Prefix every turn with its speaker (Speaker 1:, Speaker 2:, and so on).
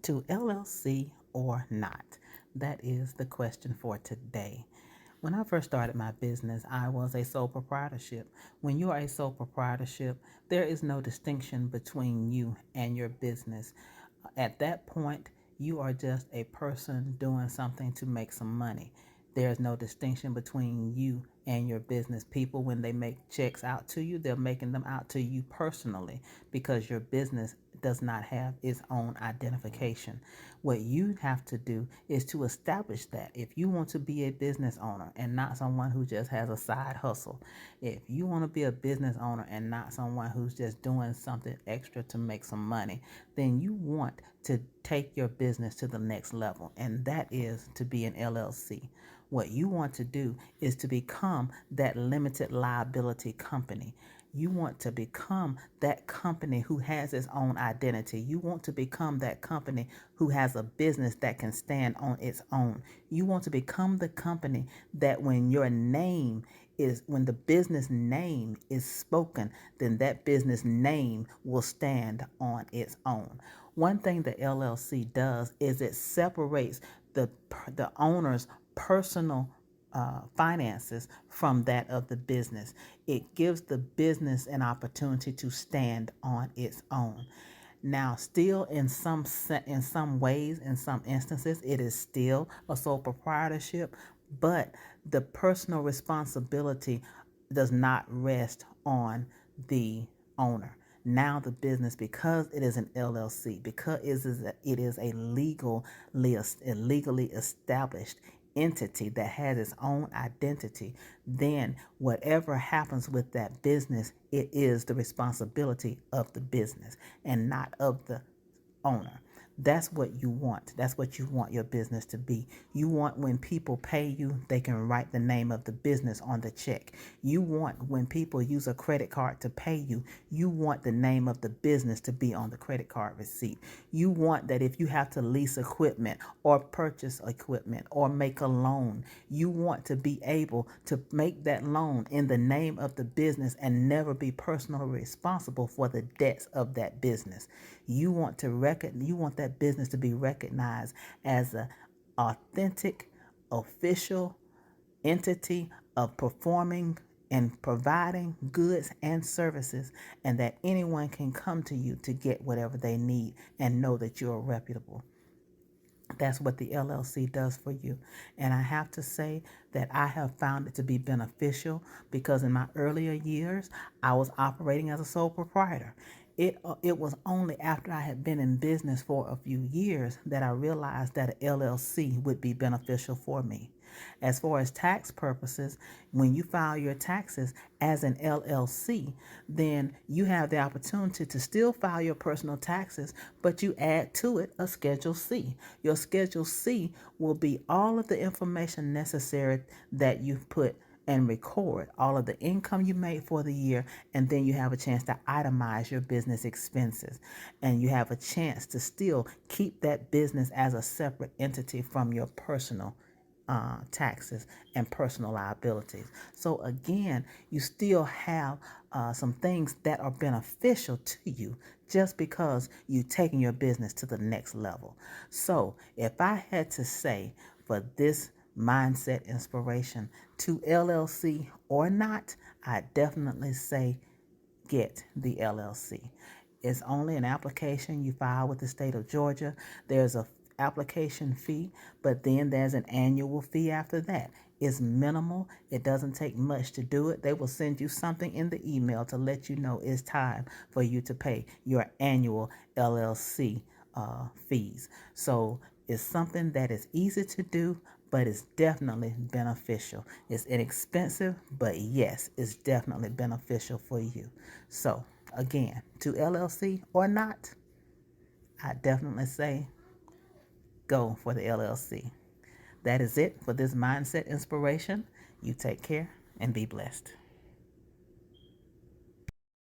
Speaker 1: to LLC or not? That is the question for today. When I first started my business, I was a sole proprietorship. When you are a sole proprietorship, there is no distinction between you and your business. At that point, you are just a person doing something to make some money. There's no distinction between you and your business. People, when they make checks out to you, they're making them out to you personally because your business does not have its own identification. What you have to do is to establish that. If you want to be a business owner and not someone who just has a side hustle, if you want to be a business owner and not someone who's just doing something extra to make some money, then you want to take your business to the next level, and that is to be an LLC. What you want to do is to become that limited liability company. You want to become that company who has its own identity. You want to become that company who has a business that can stand on its own. You want to become the company that when the business name is spoken, then that business name will stand on its own. One thing the LLC does is it separates the owner's personal finances from that of the business. It gives the business an opportunity to stand on its own. Now, still in some ways, in some instances, it is still a sole proprietorship, but the personal responsibility does not rest on the owner. Now the business, because it is an LLC, because it is a legally established entity that has its own identity, then whatever happens with that business, it is the responsibility of the business and not of the owner. That's what you want. That's what you want your business to be. You want when people pay you, they can write the name of the business on the check. You want when people use a credit card to pay you, you want the name of the business to be on the credit card receipt. You want that if you have to lease equipment or purchase equipment or make a loan, you want to be able to make that loan in the name of the business and never be personally responsible for the debts of that business. You want that business to be recognized as an authentic, official entity of performing and providing goods and services, and that anyone can come to you to get whatever they need and know that you're reputable. That's what the LLC does for you. And I have to say that I have found it to be beneficial because in my earlier years, I was operating as a sole proprietor. It was only after I had been in business for a few years that I realized that an LLC would be beneficial for me. As far as tax purposes, when you file your taxes as an LLC, then you have the opportunity to still file your personal taxes, but you add to it a Schedule C. Your Schedule C will be all of the information necessary that you've put and record all of the income you made for the year, and then you have a chance to itemize your business expenses, and you have a chance to still keep that business as a separate entity from your personal taxes and personal liabilities. So again, you still have some things that are beneficial to you just because you're taking your business to the next level. So if I had to say for this mindset inspiration, to LLC or not, I definitely say get the LLC. It's only an application you file with the state of Georgia. There's a application fee, but then there's an annual fee after that. It's minimal. It doesn't take much to do it. They will send you something in the email to let you know it's time for you to pay your annual LLC fees. So it's something that is easy to do, but it's definitely beneficial. It's inexpensive, but yes, it's definitely beneficial for you. So again, to LLC or not, I definitely say go for the LLC. That is it for this mindset inspiration. You take care and be blessed.